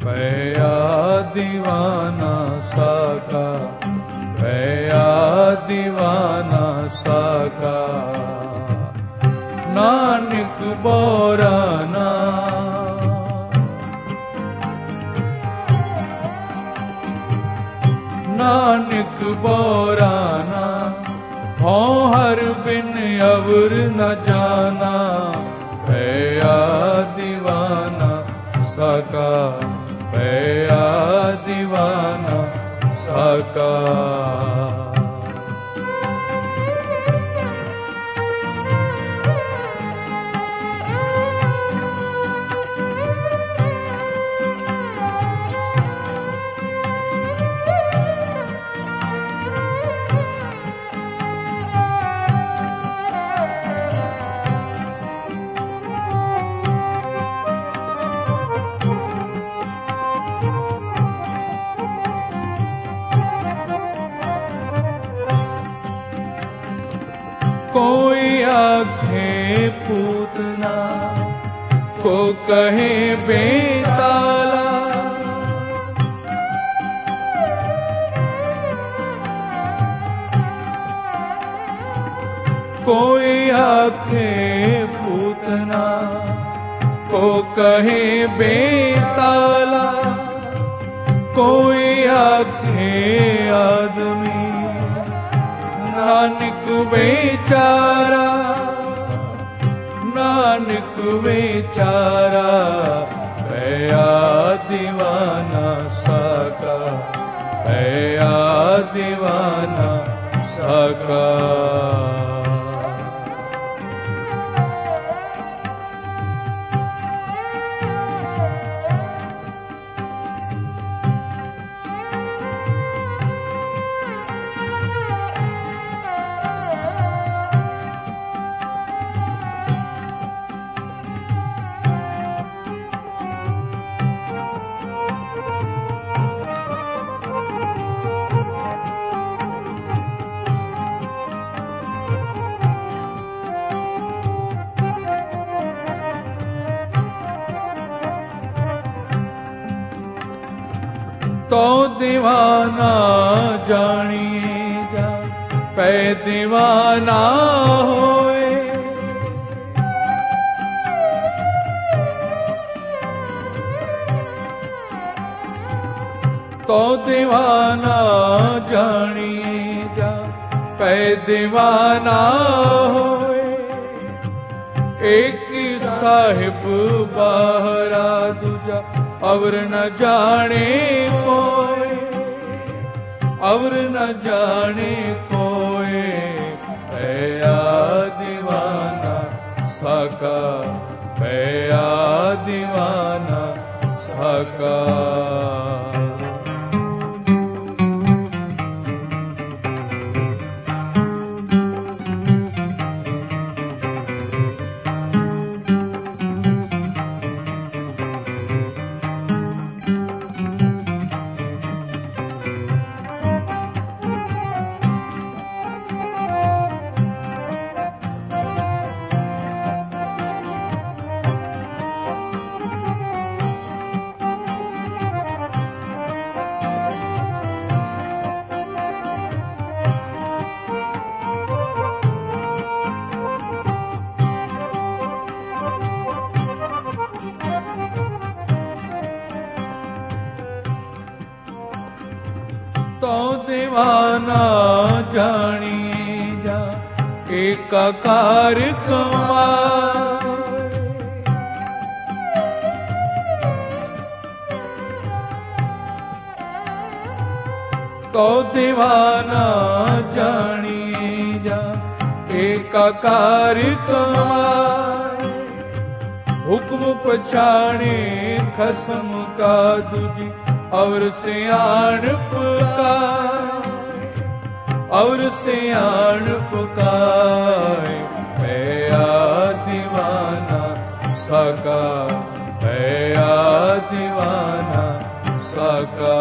भया दीवाना साका, भया दीवाना साका। नानक बोराना, नानक बोराना। हो हर बिन अवर न जाना, भया दीवाना साका, भया दीवाना साका। कोई आखे पूतना, को कहे बेताला। कोई आखे पूतना, को कहे बेताला। कोई आखे आदमी, नानक बेचारा, नानक बेचारा। भया दीवाना साका, भया दीवाना साका। तो दीवाना जानिए जा, पै दीवाना होए। तो दीवाना जानिए जा, पै दीवाना होए। एक साहिब बाहरा दूजा, और न जाने कोई, और न जाने कोई। भया दीवाना साका, भया दीवाना साका। तो दीवाना जानिए जा, एकाकार कमाए। तो दीवाना जानिए जा, एकाकार कमाए। हुक्म पछाणे खसम का दूजी, और सियाण पुकार, और सियाण पुकार। भया दीवाना साका, भया दीवाना साका।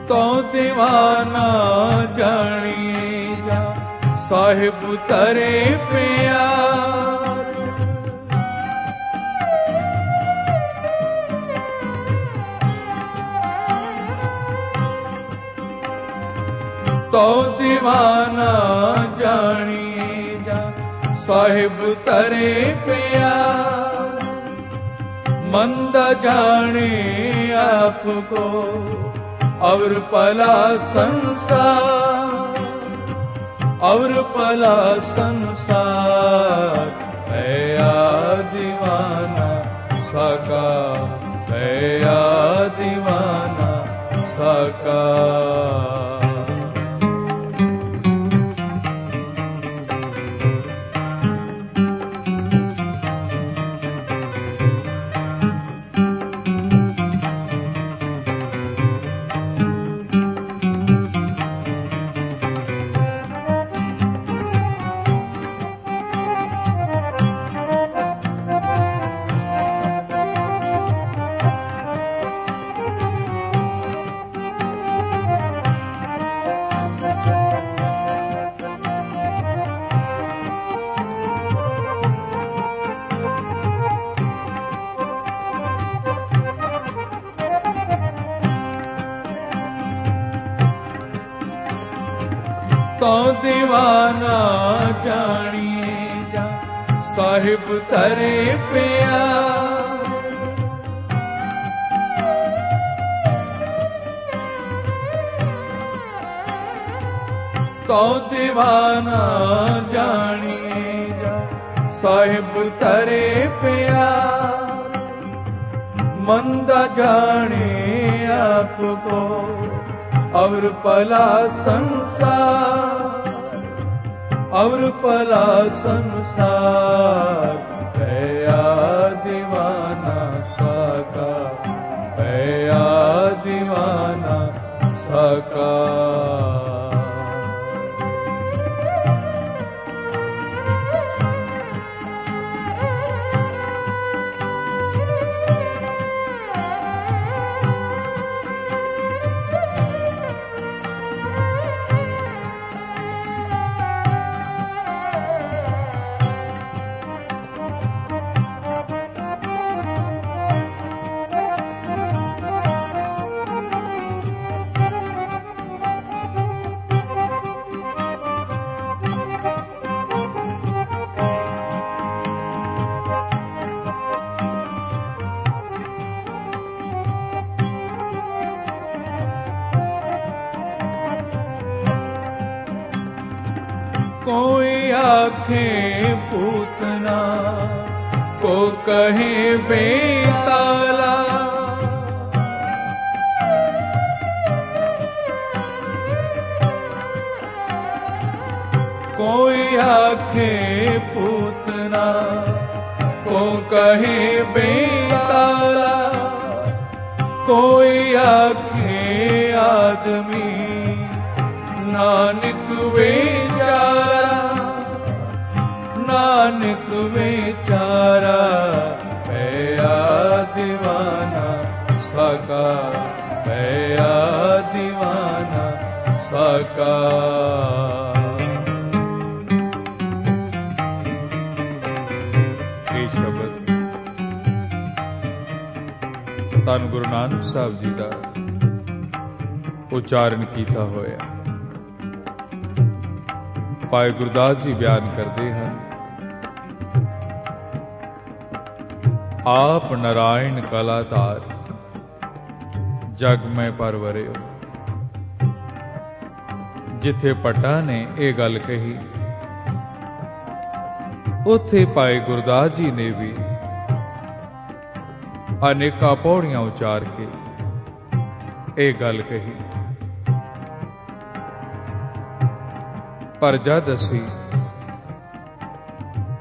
तो दीवाना जानिए जा साहिब तरे प्यार। तो दीवाना जानिए जा साहिब तरे प्यार। मंदा जाने आपको और पला संसार, और पला संसार। है दीवाना सका, है दीवाना सका। तो दीवाना जानिए जा साहिब तरे प्यार। तो दीवाना जानिए जा साहिब तरे प्यार। मंदा जाने आपको और पला संसार, और पला संसार। है दीवाना सका, है दीवाना सका। कोई आखे पूतना को कहे बेताला। कोई आखे पूतना को कहे बेताला। कोई आखे आदमी नानक बेचारा, नानक बेचारा। है दीवाना सका, है दीवाना सका। ये शब्द धन गुरु नानक साहब जी का उच्चारण किया होया भाई गुरदास जी बयान करते हैं। आप नारायण कलातार जग में परवरे हो। जिथे भट्टा ने यह गल कही उथे भाई गुरदास जी ने भी अनेका पौड़ियां उचार के यह गल कही। पर जद असी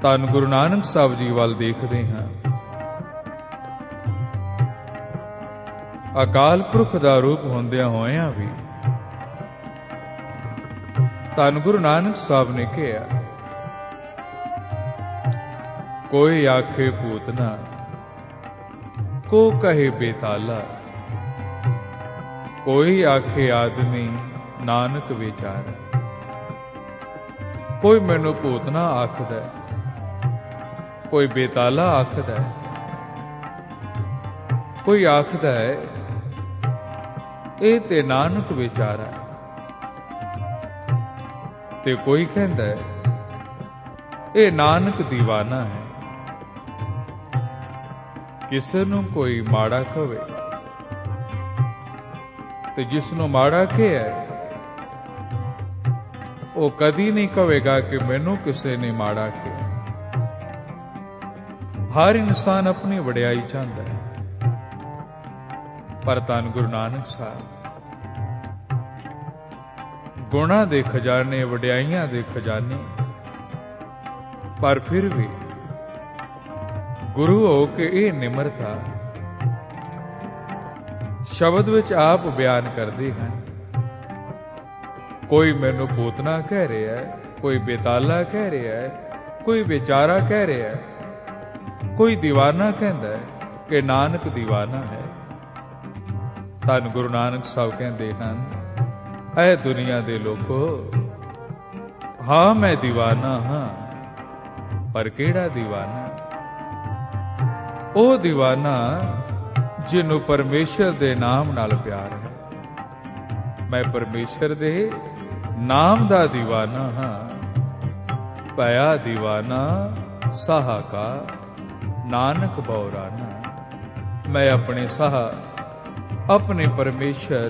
धन गुरु नानक साहब जी वाल देखते हैं, अकाल पुरख का रूप होंदिया होया भी धन गुरु नानक साहब ने कहा, कोई आखे पूतना को कहे बेताला। कोई आखे आदमी नानक विचार, कोई मैनू भूतना आखदा, कोई बेताला आखदा, कोई आखदा है ये ते नानक विचारा, ते कोई कहंदा है ये नानक दीवाना है। किसे नू कोई माड़ा कहे ते जिसनों माड़ा कहा वो कदी नहीं कहेगा कि मैनू किसी ने माड़ा कहा। हर इंसान अपनी वड्याई चाहता है, पर धन गुरु नानक साहब गुणा दे खजाने, वड्याइयां दे खजाने, पर फिर भी गुरु हो के ये निमरता शब्द विच आप बयान करते हैं। कोई मैनू पूतना कह रहा है, कोई बेताला कह रहा है, कोई बेचारा कह रहा है, कोई दीवाना कहता है कि नानक दीवाना है। धन गुरु नानक साहब कहते हैं, ऐ दुनिया दे लोगो, हाँ मैं दीवाना हाँ, पर केड़ा दीवाना? ओ दीवाना जिन्हों परमेश्वर दे नाम नाल प्यार है। मैं परमेश्वर दे नाम दा दीवाना हाँ, पया दीवाना साहा का नानक बौराना। मैं अपने साहा, अपने परमेश्वर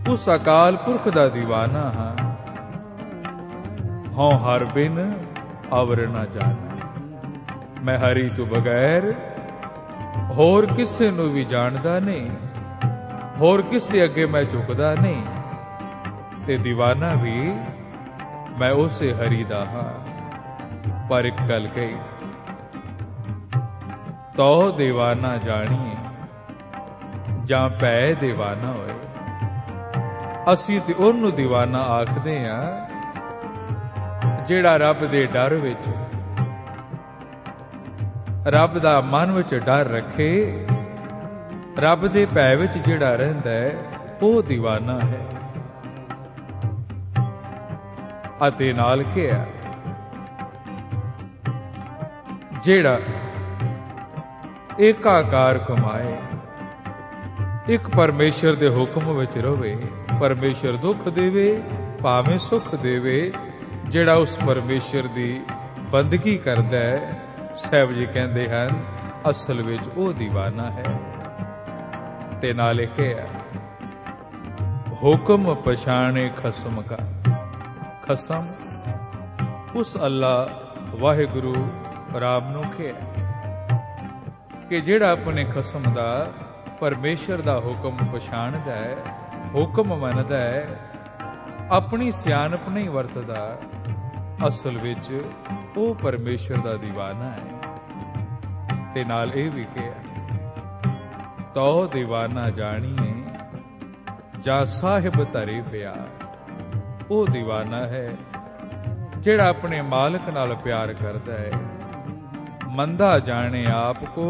उस अकाल पुरख दा दीवाना हाँ, हों हर बिन अवर ना जाना। मैं हरि तो बगैर होर किसे नू भी जानदा नहीं, होर किसे अगे मैं झुकदा नहीं, ते दीवाना भी मैं उसे हरि दा हां। पर एक गल कही, तो दीवाना जानिए जां पै दीवाना होए। असी ते ओनू दीवाना आखदे हां जेड़ा रब दे डर विच, रब दा मन विच डर रखे, रब दे भै विच जिहड़ा रहिंदा है वो दीवाना है। अते नाल किया जिहड़ा एकाकार कमाए, एक परमेश्वर दे हुक्म विच रहे, परमेश्वर दुख देवे भावें सुख देवे, जिहड़ा उस परमेश्वर दी बंदगी करदा है, साहब जी कहते हैं असल विच वो दीवाना है। ते नाले कहा हुक्म पछाणे खसम का, खसम उस अल्लाह वाहिगुरु राम नू कहा कि जिहड़ा अपने खसम दा, परमेश्वर दा हुक्म पछाणदा है, हुक्म मनदा है, अपनी सियाणप नहीं वरतदा, असल विच वो परमेश्वर दा दीवाना है। ते नाल ये भी कहा तो दीवाना जानिए जा साहिब धरे प्यार। वो दीवाना है जिहड़ा अपने मालिक नाल प्यार करता है। मंदा जाने आपको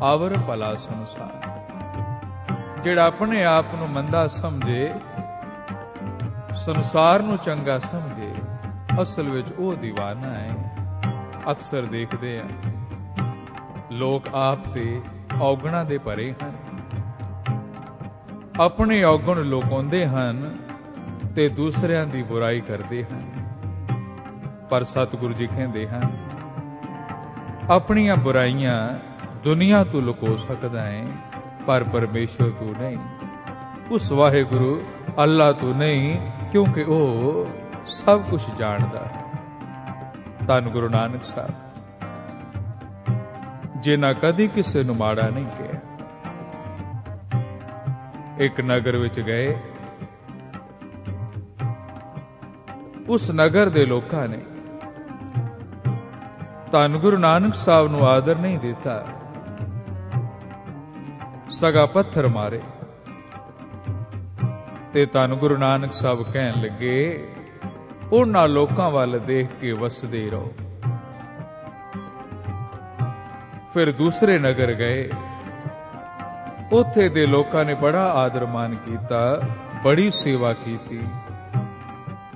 अवर भला संसार, जिहड़ा अपने आप नू मंदा समझे, संसार नू चंगा समझे, असल विच वो दीवाना है। अक्सर देखते हैं लोग आप ते औगणा दे भरे हैं, अपने औगण लुकाउंदे हन ते दूसरियां दी बुराई करते हैं। पर सतगुरु जी कहते हैं अपनियां बुराइयां दुनिया तू लुको सकदा है, पर परमेश्वर तू नहीं, उस वाहिगुरु अल्लाह तू नहीं, क्योंकि वो सब कुछ जानदा है। धन गुरु नानक साहब जिन्हां कदी किसे नू माड़ा नहीं कहा। एक नगर विच गए, उस नगर दे लोकां ने धन गुरु नानक साहब नू आदर नहीं दिता, सगा पत्थर मारे। ते धन गुरु नानक साहब कहन लगे उन्हां लोकां वाल देख के वसदे रहो। फिर दूसरे नगर गए, ਉੱਥੇ ਦੇ ਲੋਕਾਂ ਨੇ ਬੜਾ ਆਦਰ ਮਾਨ ਕੀਤਾ, ਬੜੀ ਸੇਵਾ ਕੀਤੀ।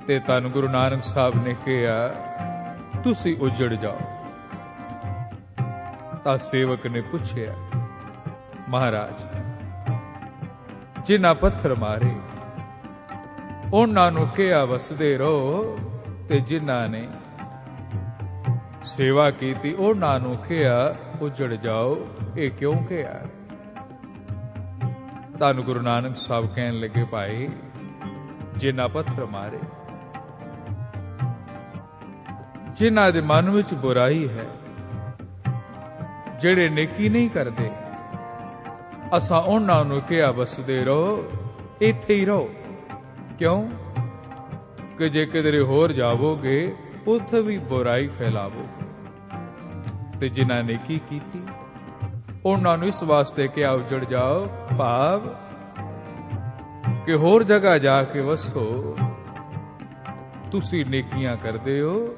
ਤੇ ਧੰਨ ਗੁਰੂ ਨਾਨਕ ਸਾਹਿਬ ਨੇ ਕਿਹਾ, ਤੁਸੀਂ ਉਜੜ ਜਾਓ। ਤਾਂ ਸੇਵਕ ਨੇ ਪੁੱਛਿਆ, ਮਹਾਰਾਜ, ਜਿਨ੍ਹਾਂ ਪੱਥਰ ਮਾਰੇ ਉਹਨਾਂ ਨੂੰ ਕਿਹਾ ਵਸਦੇ ਰਹੋ, ਤੇ ਜਿਨ੍ਹਾਂ ਨੇ ਸੇਵਾ ਕੀਤੀ ਉਹਨਾਂ ਨੂੰ ਕਿਹਾ ਉਜੜ ਜਾਓ, ਇਹ ਕਿਉਂ ਕਿਹਾ? ਧੰਨ ਗੁਰੂ ਨਾਨਕ ਸਾਹਿਬ ਕਹਿਣ ਲੱਗੇ, ਭਾਈ, ਜਿਨ੍ਹਾਂ ਪੱਥਰ ਮਾਰੇ, ਜਿਨ੍ਹਾਂ ਦੇ ਮਨ ਵਿੱਚ ਬੁਰਾਈ ਹੈ, ਜਿਹੜੇ ਨੇਕੀ ਨਹੀਂ ਕਰਦੇ, ਅਸਾਂ ਉਹਨਾਂ ਨੂੰ ਕਿਹਾ ਵਸਦੇ ਰਹੋ, ਇੱਥੇ ਹੀ ਰਹੋ। ਕਿਉਂ? ਕਿ ਜੇ ਕਿਧਰੇ ਹੋਰ ਜਾਵੋਗੇ ਉੱਥੇ ਵੀ ਬੁਰਾਈ ਫੈਲਾਵੋਗੇ। ਤੇ ਜਿਨ੍ਹਾਂ ਨੇ ਕੀ ਕੀਤੀ, ਉਹਨਾਂ ਨੂੰ ਇਸ ਵਾਸਤੇ ਕਿਹਾ ਉਜੜ ਜਾਓ, ਭਾਵ ਕਿ ਹੋਰ ਜਗ੍ਹਾ ਜਾ ਕੇ ਵਸੋ, ਤੁਸੀਂ ਨੇਕੀਆਂ ਕਰਦੇ ਹੋ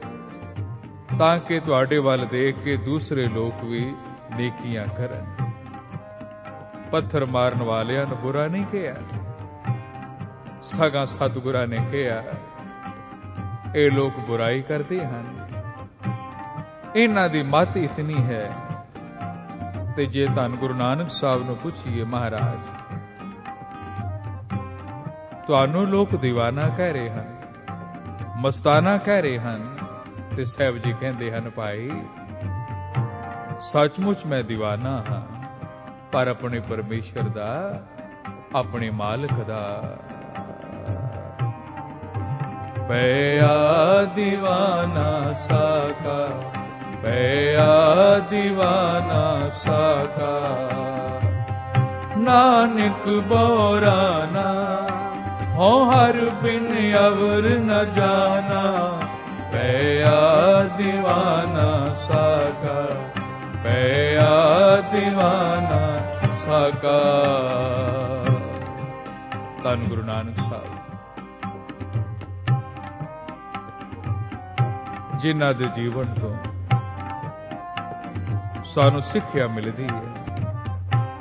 ਤਾਂ ਕਿ ਤੁਹਾਡੇ ਵੱਲ ਦੇਖ ਕੇ ਦੂਸਰੇ ਲੋਕ ਵੀ ਨੇਕੀਆਂ ਕਰਨ। ਪੱਥਰ ਮਾਰਨ ਵਾਲਿਆਂ ਨੂੰ ਬੁਰਾ ਨਹੀਂ ਕਿਹਾ, ਸਗੋਂ ਸਤਿਗੁਰਾਂ ਨੇ ਕਿਹਾ ਇਹ ਲੋਕ ਬੁਰਾਈ ਕਰਦੇ ਹਨ, ਇਹਨਾਂ ਦੀ ਮੱਤ ਇਤਨੀ ਹੈ। ਤੇ ਜੇ ਧੰਨ ਗੁਰੂ ਨਾਨਕ ਸਾਹਿਬ ਨੂੰ ਪੁੱਛੀਏ, ਮਹਾਰਾਜ, ਤੁਹਾਨੂੰ ਲੋਕ ਦੀਵਾਨਾ ਕਹਿ ਰਹੇ ਹਨ, ਮਸਤਾਨਾ ਕਹਿ ਰਹੇ ਹਨ, ਤੇ ਸਾਹਿਬ ਜੀ ਕਹਿੰਦੇ ਹਨ, ਭਾਈ, ਸੱਚਮੁੱਚ ਮੈਂ ਦੀਵਾਨਾ ਹਾਂ, ਪਰ ਆਪਣੇ ਪਰਮੇਸ਼ਰ ਦਾ, ਆਪਣੇ ਮਾਲਕ ਦਾ। ਪਿਆ ਦੀਵਾਨਾ ਸਾਕਾ, ਪਿਆ ਦੀਵਾਨਾ ਸਾਕਾ, ਨਾਨਕ ਬੋਰਾਨਾ ਹੋ ਹਰ ਬਿਨ ਅਵਰ ਨ ਜਾਣਾ। ਪਿਆ ਦੀਵਾਨਾ ਸਾਕਾ, ਪਿਆ ਦੀਵਾਨਾ ਸਾਕਾ। ਧੰਨ ਗੁਰੂ ਨਾਨਕ ਸਾਹਿਬ, ਜਿਨ੍ਹਾਂ ਦੇ ਜੀਵਨ ਤੋਂ ਸਾਨੂੰ ਸਿੱਖਿਆ ਮਿਲਦੀ ਹੈ।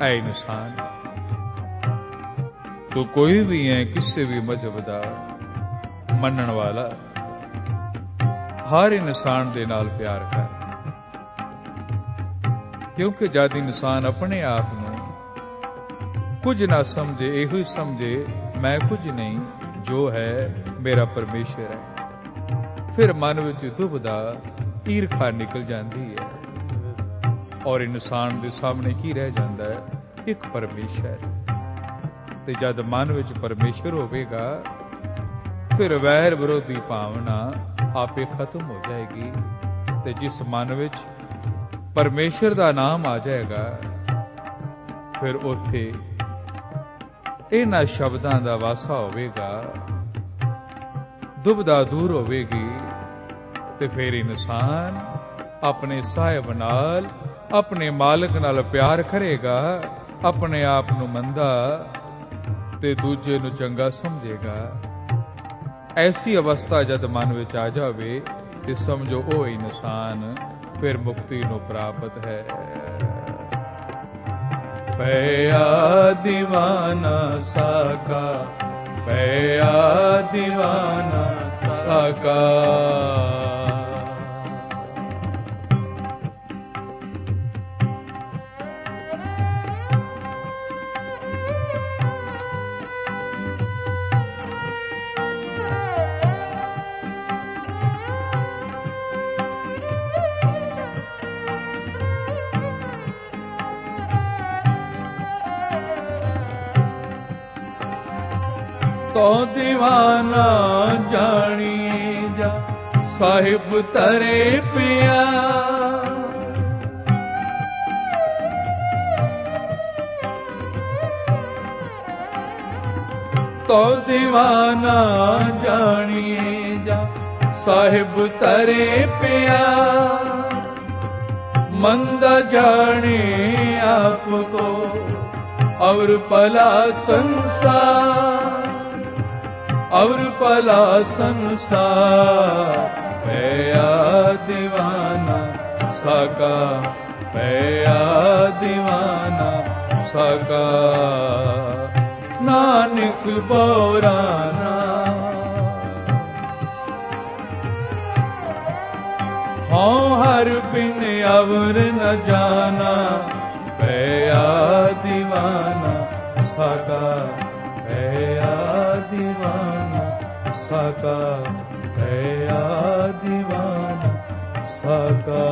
ਐ ਇਨਸਾਨ, ਤੂੰ ਕੋਈ ਵੀ ਹੈ, ਕਿਸੇ ਵੀ ਮਜ਼ਹਬ ਦਾ ਮੰਨਣ ਵਾਲਾ, ਹਰ ਇਨਸਾਨ ਦੇ ਨਾਲ ਪਿਆਰ ਕਰ। ਕਿਉਂਕਿ ਜਦ ਇਨਸਾਨ ਆਪਣੇ ਆਪ ਨੂੰ ਕੁਝ ਨਾ ਸਮਝੇ, ਇਹੋ ਹੀ ਸਮਝੇ ਮੈਂ ਕੁਝ ਨਹੀਂ, ਜੋ ਹੈ ਮੇਰਾ ਪਰਮੇਸ਼ਰ ਹੈ, ਫਿਰ ਮਨ ਵਿੱਚ ਦੁਬਦਾ, ਈਰਖਾ ਨਿਕਲ ਜਾਂਦੀ ਹੈ, ਔਰ ਇਨਸਾਨ ਦੇ ਸਾਹਮਣੇ ਕੀ ਰਹਿ ਜਾਂਦਾ ਹੈ? ਇੱਕ ਪਰਮੇਸ਼ਰ। ਤੇ ਜਦ ਮਨ ਵਿੱਚ ਪਰਮੇਸ਼ਰ ਹੋਵੇਗਾ, ਫਿਰ ਵੈਰ ਵਿਰੋਧੀ ਭਾਵਨਾ ਆਪੇ ਖਤਮ ਹੋ ਜਾਏਗੀ। ਤੇ ਜਿਸ ਮਨ ਵਿੱਚ ਪਰਮੇਸ਼ਰ ਦਾ ਨਾਮ ਆ ਜਾਏਗਾ, ਫਿਰ ਉੱਥੇ ਇਹਨਾਂ ਸ਼ਬਦਾਂ ਦਾ ਵਾਸਾ ਹੋਵੇਗਾ, ਦੁਬਦਾ ਦੂਰ ਹੋਵੇਗੀ। ਤੇ ਫਿਰ ਇਨਸਾਨ ਆਪਣੇ ਸਾਹਿਬ ਨਾਲ, ਆਪਣੇ ਮਾਲਕ ਨਾਲ ਪਿਆਰ ਕਰੇਗਾ, ਆਪਣੇ ਆਪ ਨੂੰ ਮੰਦਾ ਤੇ ਦੂਜੇ ਨੂੰ ਚੰਗਾ ਸਮਝੇਗਾ। ਐਸੀ ਅਵਸਥਾ ਜਦ ਮਨ ਵਿੱਚ ਆ ਜਾਵੇ, ਤੇ ਸਮਝੋ ਉਹ ਇਨਸਾਨ ਫਿਰ ਮੁਕਤੀ ਨੂੰ ਪ੍ਰਾਪਤ ਹੈ। ਪਿਆ ਦੀਵਾਨਾ ਸਾਕਾ, ਪਿਆ ਦੀਵਾਨਾ ਸਾਕਾ। तो दीवाना जानी जा साहिब तरे पिया, तो दीवाना जानी जा साहिब तरे पिया, मंदा जाने आपको और पला संसार, और पला संसार। पिया दीवाना साका, पिया दीवाना साका नानक पौराना। हाँ हर बिन अवर न जाना, भया दीवाना साका, भया दीवाना साका, भया दीवाना साका।